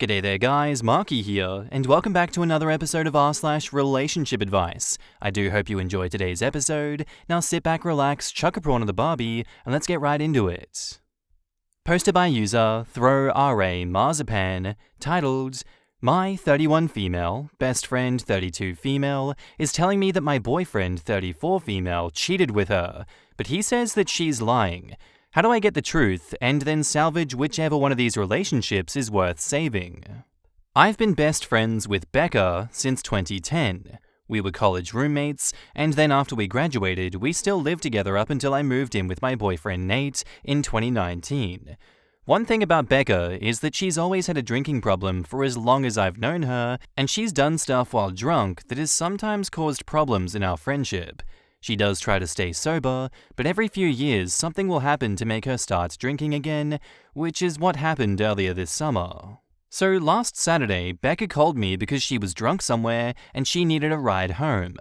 G'day there guys, Marky here, and welcome back to another episode of r/relationship advice. I do hope you enjoyed today's episode. Now sit back, relax, chuck a prawn on the barbie, and let's get right into it. Posted by user ThrowRA Marzipan, titled, My 31 female, best friend 32 female, is telling me that my boyfriend 34 female cheated with her, but he says that she's lying. How do I get the truth and then salvage whichever one of these relationships is worth saving? I've been best friends with Becca since 2010. We were college roommates, and then after we graduated, we still lived together up until I moved in with my boyfriend Nate in 2019. One thing about Becca is that she's always had a drinking problem for as long as I've known her, and she's done stuff while drunk that has sometimes caused problems in our friendship. She does try to stay sober, but every few years something will happen to make her start drinking again, which is what happened earlier this summer. So last Saturday, Becca called me because she was drunk somewhere and she needed a ride home.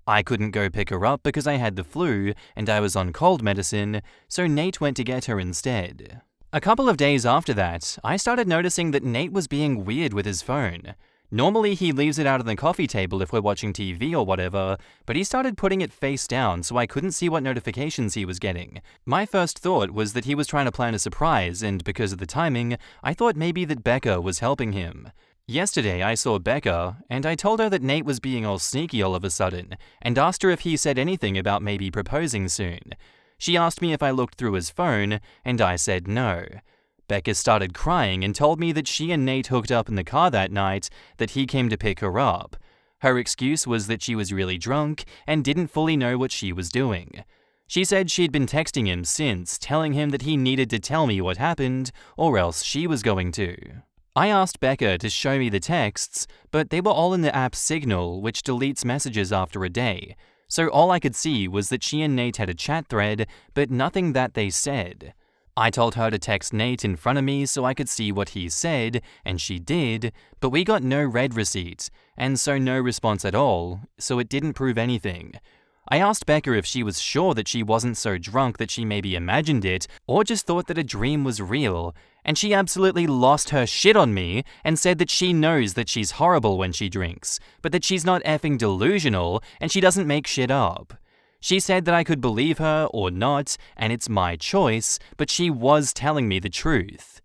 I couldn't go pick her up because I had the flu and I was on cold medicine, so Nate went to get her instead. A couple of days after that, I started noticing that Nate was being weird with his phone. Normally he leaves it out on the coffee table if we're watching TV or whatever, but he started putting it face down so I couldn't see what notifications he was getting. My first thought was that he was trying to plan a surprise, and because of the timing, I thought maybe that Becca was helping him. Yesterday I saw Becca, and I told her that Nate was being all sneaky all of a sudden, and asked her if he said anything about maybe proposing soon. She asked me if I looked through his phone, and I said no. Becca started crying and told me that she and Nate hooked up in the car that night, that he came to pick her up. Her excuse was that she was really drunk and didn't fully know what she was doing. She said she'd been texting him since, telling him that he needed to tell me what happened, or else she was going to. I asked Becca to show me the texts, but they were all in the app Signal, which deletes messages after a day. So all I could see was that she and Nate had a chat thread, but nothing that they said. I told her to text Nate in front of me so I could see what he said, and she did, but we got no read receipt, and so no response at all, so it didn't prove anything. I asked Becca if she was sure that she wasn't so drunk that she maybe imagined it, or just thought that a dream was real, and she absolutely lost her shit on me and said that she knows that she's horrible when she drinks, but that she's not effing delusional and she doesn't make shit up. She said that I could believe her or not, and it's my choice, but she was telling me the truth.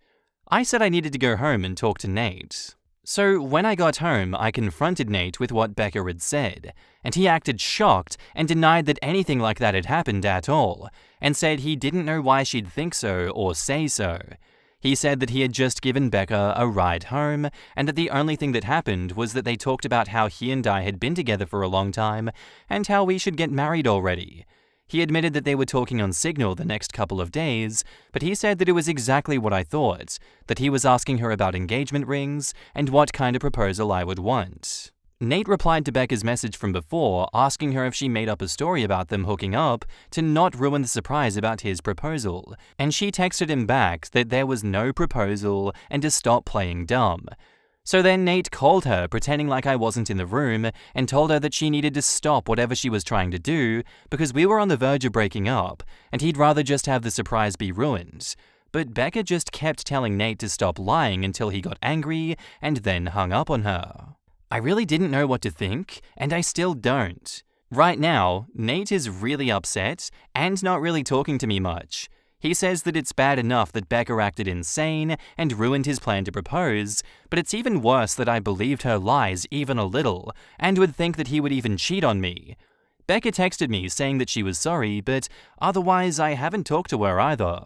I said I needed to go home and talk to Nate. So when I got home, I confronted Nate with what Becca had said, and he acted shocked and denied that anything like that had happened at all, and said he didn't know why she'd think so or say so. He said that he had just given Becca a ride home, and that the only thing that happened was that they talked about how he and I had been together for a long time, and how we should get married already. He admitted that they were talking on Signal the next couple of days, but he said that it was exactly what I thought, that he was asking her about engagement rings, and what kind of proposal I would want. Nate replied to Becca's message from before, asking her if she made up a story about them hooking up to not ruin the surprise about his proposal, and she texted him back that there was no proposal and to stop playing dumb. So then Nate called her, pretending like I wasn't in the room, and told her that she needed to stop whatever she was trying to do because we were on the verge of breaking up, and he'd rather just have the surprise be ruined. But Becca just kept telling Nate to stop lying until he got angry and then hung up on her. I really didn't know what to think, and I still don't. Right now, Nate is really upset and not really talking to me much. He says that it's bad enough that Becca acted insane and ruined his plan to propose, but it's even worse that I believed her lies even a little, and would think that he would even cheat on me. Becca texted me saying that she was sorry, but otherwise I haven't talked to her either.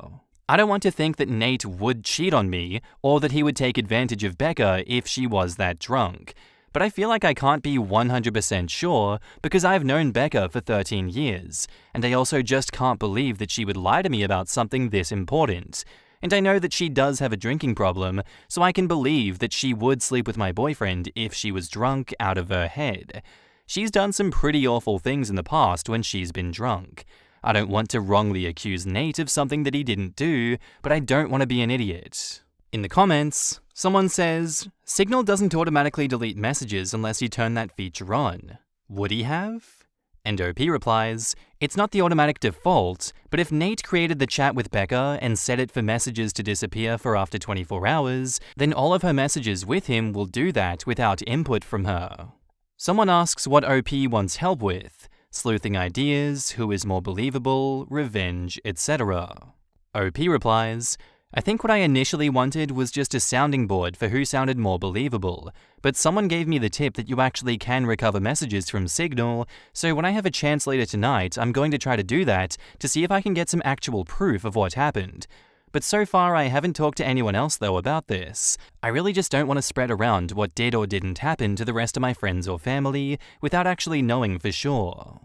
I don't want to think that Nate would cheat on me, or that he would take advantage of Becca if she was that drunk. But I feel like I can't be 100% sure because I've known Becca for 13 years, and I also just can't believe that she would lie to me about something this important. And I know that she does have a drinking problem, so I can believe that she would sleep with my boyfriend if she was drunk out of her head. She's done some pretty awful things in the past when she's been drunk. I don't want to wrongly accuse Nate of something that he didn't do, but I don't want to be an idiot. In the comments, someone says, Signal doesn't automatically delete messages unless you turn that feature on. Would he have? And OP replies, "It's not the automatic default, but if Nate created the chat with Becca and set it for messages to disappear for after 24 hours, then all of her messages with him will do that without input from her." Someone asks what OP wants help with: sleuthing ideas, who is more believable, revenge, etc. OP replies, "I think what I initially wanted was just a sounding board for who sounded more believable, but someone gave me the tip that you actually can recover messages from Signal, so when I have a chance later tonight, I'm going to try to do that to see if I can get some actual proof of what happened. But so far I haven't talked to anyone else though about this. I really just don't want to spread around what did or didn't happen to the rest of my friends or family without actually knowing for sure."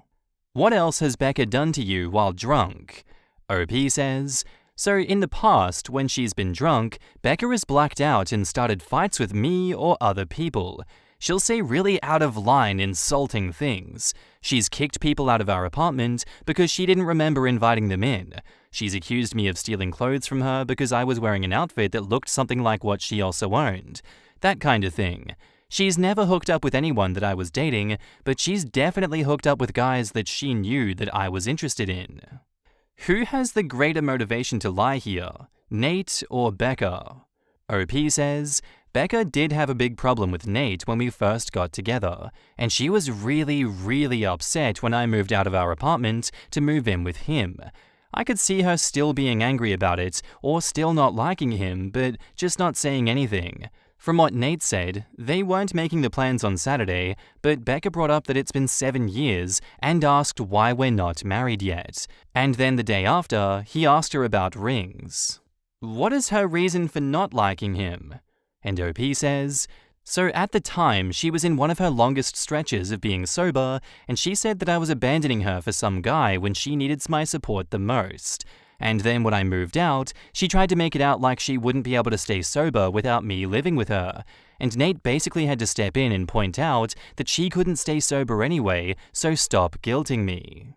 What else has Becca done to you while drunk? OP says, "So in the past, when she's been drunk, Becca has blacked out and started fights with me or other people. She'll say really out of line, insulting things. She's kicked people out of our apartment because she didn't remember inviting them in. She's accused me of stealing clothes from her because I was wearing an outfit that looked something like what she also owned. That kind of thing. She's never hooked up with anyone that I was dating, but she's definitely hooked up with guys that she knew that I was interested in." Who has the greater motivation to lie here, Nate or Becca? OP says, "Becca did have a big problem with Nate when we first got together, and she was really upset when I moved out of our apartment to move in with him. I could see her still being angry about it or still not liking him, but just not saying anything. From what Nate said, they weren't making the plans on Saturday, but Becca brought up that it's been 7 years and asked why we're not married yet. And then the day after, he asked her about rings. What is her reason for not liking him?" And OP says, "So at the time, she was in one of her longest stretches of being sober, and she said that I was abandoning her for some guy when she needed my support the most. And then when I moved out, she tried to make it out like she wouldn't be able to stay sober without me living with her. And Nate basically had to step in and point out that she couldn't stay sober anyway, so stop guilting me."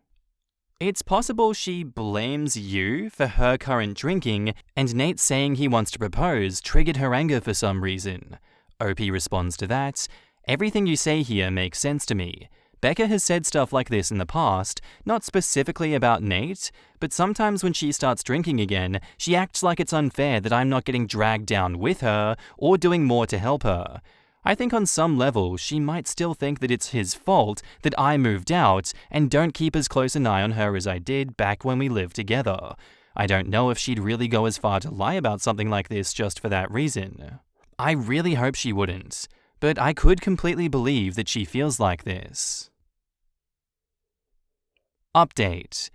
It's possible she blames you for her current drinking, and Nate saying he wants to propose triggered her anger for some reason. OP responds to that, "Everything you say here makes sense to me. Becca has said stuff like this in the past, not specifically about Nate, but sometimes when she starts drinking again, she acts like it's unfair that I'm not getting dragged down with her or doing more to help her. I think on some level, she might still think that it's his fault that I moved out and don't keep as close an eye on her as I did back when we lived together. I don't know if she'd really go as far to lie about something like this just for that reason. I really hope she wouldn't, but I could completely believe that she feels like this." Update.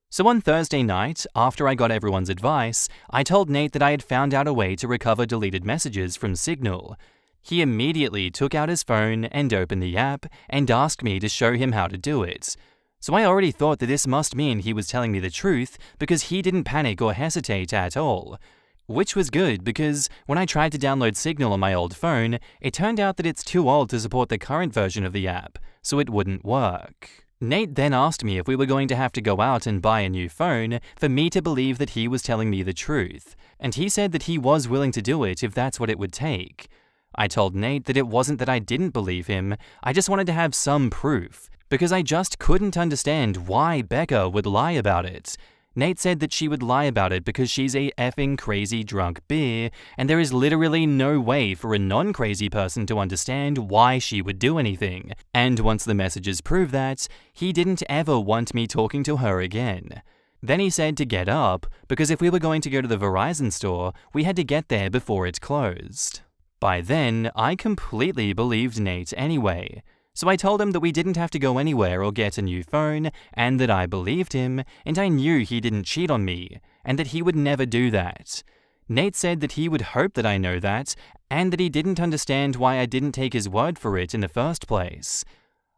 So on Thursday night, after I got everyone's advice, I told Nate that I had found out a way to recover deleted messages from Signal. He immediately took out his phone and opened the app and asked me to show him how to do it. So I already thought that this must mean he was telling me the truth because he didn't panic or hesitate at all. Which was good because when I tried to download Signal on my old phone, it turned out that it's too old to support the current version of the app, so it wouldn't work. Nate then asked me if we were going to have to go out and buy a new phone for me to believe that he was telling me the truth, and he said that he was willing to do it if that's what it would take. I told Nate that it wasn't that I didn't believe him, I just wanted to have some proof, because I just couldn't understand why Becca would lie about it. Nate said that she would lie about it because she's a effing crazy drunk beer, and there is literally no way for a non-crazy person to understand why she would do anything. And once the messages prove that, he didn't ever want me talking to her again. Then he said to get up, because if we were going to go to the Verizon store, we had to get there before it closed. By then, I completely believed Nate anyway. So I told him that we didn't have to go anywhere or get a new phone, and that I believed him, and I knew he didn't cheat on me, and that he would never do that. Nate said that he would hope that I know that, and that he didn't understand why I didn't take his word for it in the first place.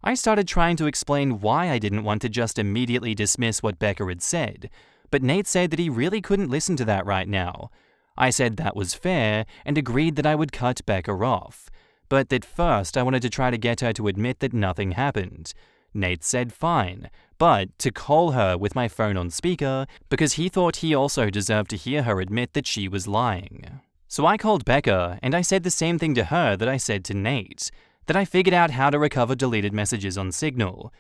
I started trying to explain why I didn't want to just immediately dismiss what Becca had said, but Nate said that he really couldn't listen to that right now. I said that was fair, and agreed that I would cut Becca off. But that first I wanted to try to get her to admit that nothing happened. Nate said fine, but to call her with my phone on speaker because he thought he also deserved to hear her admit that she was lying. So I called Becca and I said the same thing to her that I said to Nate, that I figured out how to recover deleted messages on Signal.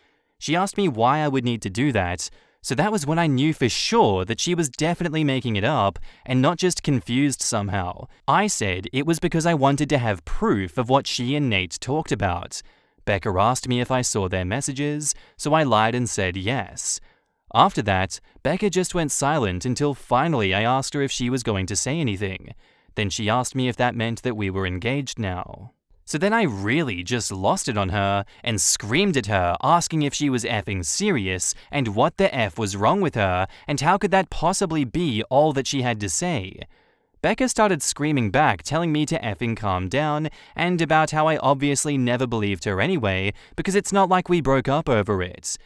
She asked me why I would need to do that, so that was when I knew for sure that she was definitely making it up and not just confused somehow. I said it was because I wanted to have proof of what she and Nate talked about. Becca asked me if I saw their messages, so I lied and said yes. After that, Becca just went silent until finally I asked her if she was going to say anything. Then she asked me if that meant that we were engaged now. So then I really just lost it on her and screamed at her, asking if she was effing serious and what the F was wrong with her and how could that possibly be all that she had to say. Becca started screaming back, telling me to effing calm down and about how I obviously never believed her anyway because it's not like we broke up over it.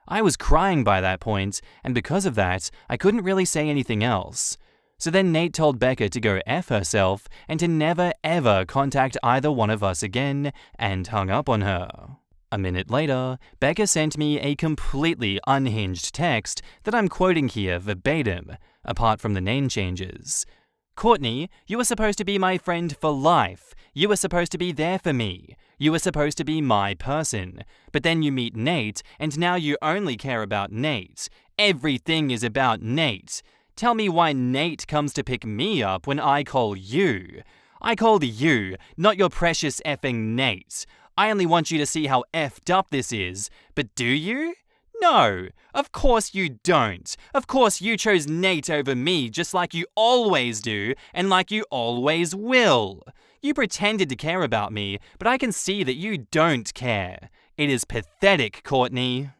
I was crying by that point, and because of that, I couldn't really say anything else. So then Nate told Becca to go F herself and to never ever contact either one of us again and hung up on her. A minute later, Becca sent me a completely unhinged text that I'm quoting here verbatim, apart from the name changes. Courtney, you were supposed to be my friend for life. You were supposed to be there for me. You were supposed to be my person. But then you meet Nate, and now you only care about Nate. Everything is about Nate. Tell me why Nate comes to pick me up when I call you. I called you, not your precious effing Nate. I only want you to see how effed up this is. But do you? No, of course you don't. Of course you chose Nate over me just like you always do and like you always will. You pretended to care about me, but I can see that you don't care. It is pathetic, Courtney.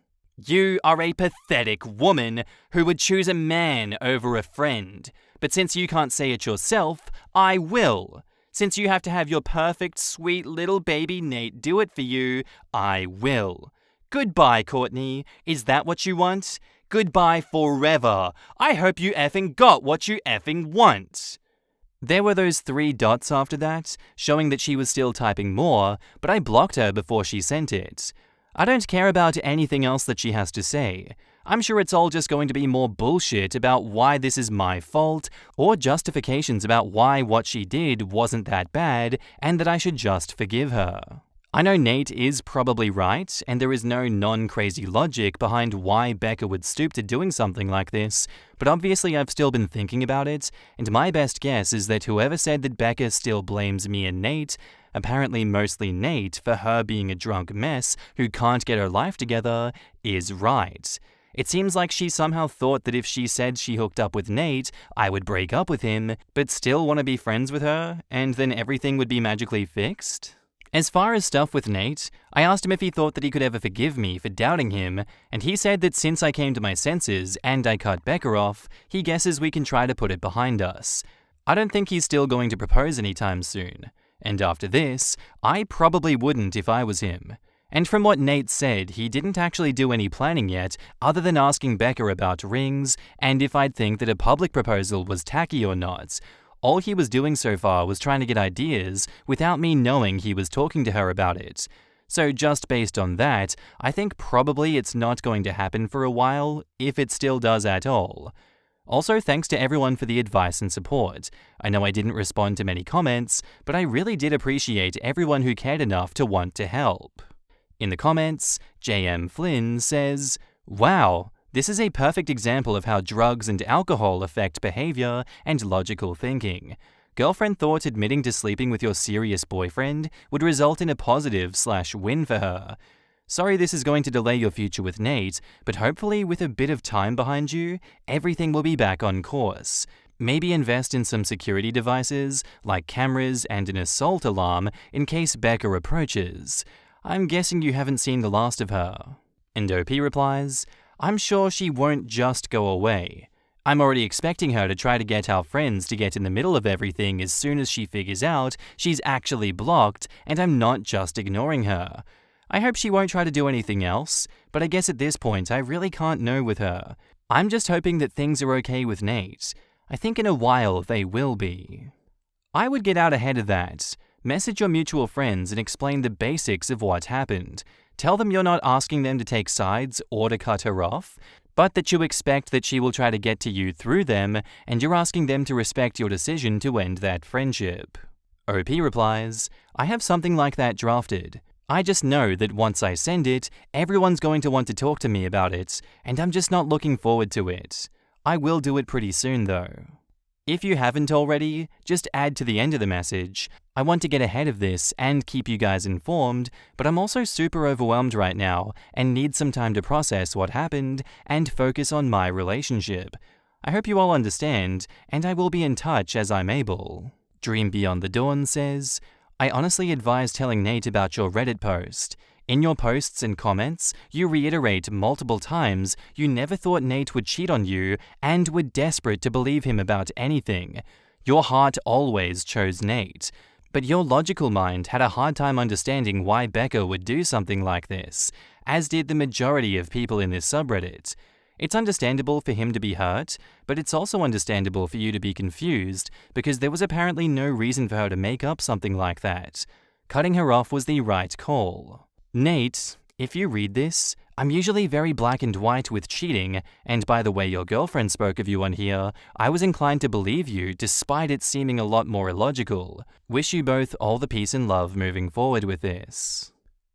You are a pathetic woman who would choose a man over a friend. But since you can't say it yourself, I will. Since you have to have your perfect, sweet little baby Nate do it for you, I will. Goodbye, Courtney. Is that what you want? Goodbye forever. I hope you effing got what you effing want. There were those 3 dots after that, showing that she was still typing more, but I blocked her before she sent it. I don't care about anything else that she has to say. I'm sure it's all just going to be more bullshit about why this is my fault, or justifications about why what she did wasn't that bad, and that I should just forgive her. I know Nate is probably right, and there is no non-crazy logic behind why Becca would stoop to doing something like this, but obviously I've still been thinking about it, and my best guess is that whoever said that Becca still blames me and Nate, apparently mostly Nate for her being a drunk mess who can't get her life together, is right. It seems like she somehow thought that if she said she hooked up with Nate, I would break up with him, but still want to be friends with her, and then everything would be magically fixed. As far as stuff with Nate, I asked him if he thought that he could ever forgive me for doubting him, and he said that since I came to my senses and I cut Becca off, he guesses we can try to put it behind us. I don't think he's still going to propose anytime soon. And after this, I probably wouldn't if I was him. And from what Nate said, he didn't actually do any planning yet, other than asking Becca about rings and if I'd think that a public proposal was tacky or not. All he was doing so far was trying to get ideas without me knowing he was talking to her about it. So just based on that, I think probably it's not going to happen for a while, if it still does at all. Also, thanks to everyone for the advice and support. I know I didn't respond to many comments, but I really did appreciate everyone who cared enough to want to help. In the comments, JM Flynn says, "Wow, this is a perfect example of how drugs and alcohol affect behavior and logical thinking. Girlfriend thought admitting to sleeping with your serious boyfriend would result in a positive/win for her. Sorry this is going to delay your future with Nate, but hopefully with a bit of time behind you, everything will be back on course. Maybe invest in some security devices, like cameras and an assault alarm, in case Becca approaches. I'm guessing you haven't seen the last of her." And OP replies, "I'm sure she won't just go away. I'm already expecting her to try to get our friends to get in the middle of everything as soon as she figures out she's actually blocked and I'm not just ignoring her. I hope she won't try to do anything else, but I guess at this point I really can't know with her. I'm just hoping that things are okay with Nate. I think in a while they will be." I would get out ahead of that. Message your mutual friends and explain the basics of what happened. Tell them you're not asking them to take sides or to cut her off, but that you expect that she will try to get to you through them, and you're asking them to respect your decision to end that friendship. OP replies, "I have something like that drafted. I just know that once I send it, everyone's going to want to talk to me about it, and I'm just not looking forward to it. I will do it pretty soon though. If you haven't already, just add to the end of the message. I want to get ahead of this and keep you guys informed, but I'm also super overwhelmed right now and need some time to process what happened and focus on my relationship. I hope you all understand, and I will be in touch as I'm able. Dream Beyond the Dawn says, I honestly advise telling Nate about your Reddit post. In your posts and comments, you reiterate multiple times you never thought Nate would cheat on you and were desperate to believe him about anything. Your heart always chose Nate, but your logical mind had a hard time understanding why Becca would do something like this, as did the majority of people in this subreddit. It's understandable for him to be hurt, but it's also understandable for you to be confused because there was apparently no reason for her to make up something like that. Cutting her off was the right call. Nate, if you read this, I'm usually very black and white with cheating, and by the way your girlfriend spoke of you on here, I was inclined to believe you despite it seeming a lot more illogical. Wish you both all the peace and love moving forward with this.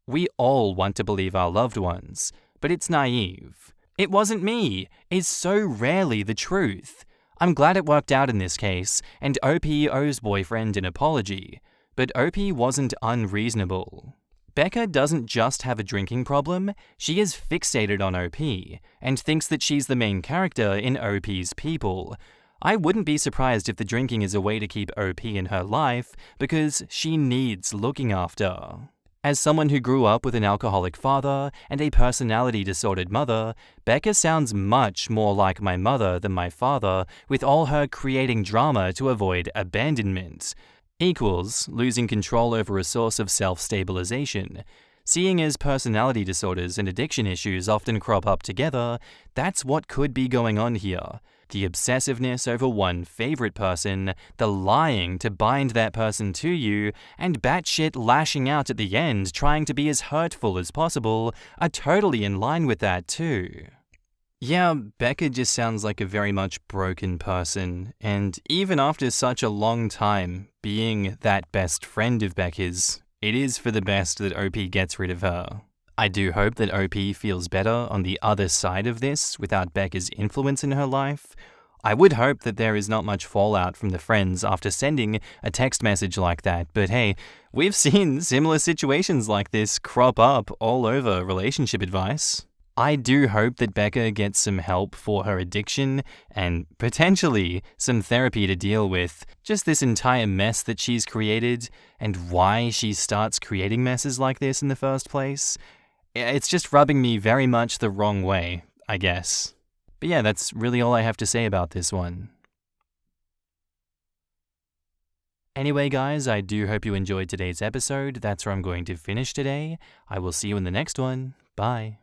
We all want to believe our loved ones, but it's naive. It wasn't me is so rarely the truth. I'm glad it worked out in this case, and OP owes boyfriend an apology, but OP wasn't unreasonable. Becca doesn't just have a drinking problem, she is fixated on OP, and thinks that she's the main character in OP's people. I wouldn't be surprised if the drinking is a way to keep OP in her life, because she needs looking after. As someone who grew up with an alcoholic father and a personality-disordered mother, Becca sounds much more like my mother than my father, with all her creating drama to avoid abandonment. Equals losing control over a source of self-stabilization. Seeing as personality disorders and addiction issues often crop up together, that's what could be going on here. The obsessiveness over one favorite person, the lying to bind that person to you, and batshit lashing out at the end trying to be as hurtful as possible are totally in line with that too. Yeah, Becca just sounds like a very much broken person, and even after such a long time being that best friend of Becca's, it is for the best that OP gets rid of her. I do hope that OP feels better on the other side of this without Becca's influence in her life. I would hope that there is not much fallout from the friends after sending a text message like that, but hey, we've seen similar situations like this crop up all over relationship advice. I do hope that Becca gets some help for her addiction and potentially some therapy to deal with just this entire mess that she's created and why she starts creating messes like this in the first place. It's just rubbing me very much the wrong way, I guess. But yeah, that's really all I have to say about this one. Anyway, guys, I do hope you enjoyed today's episode. That's where I'm going to finish today. I will see you in the next one. Bye.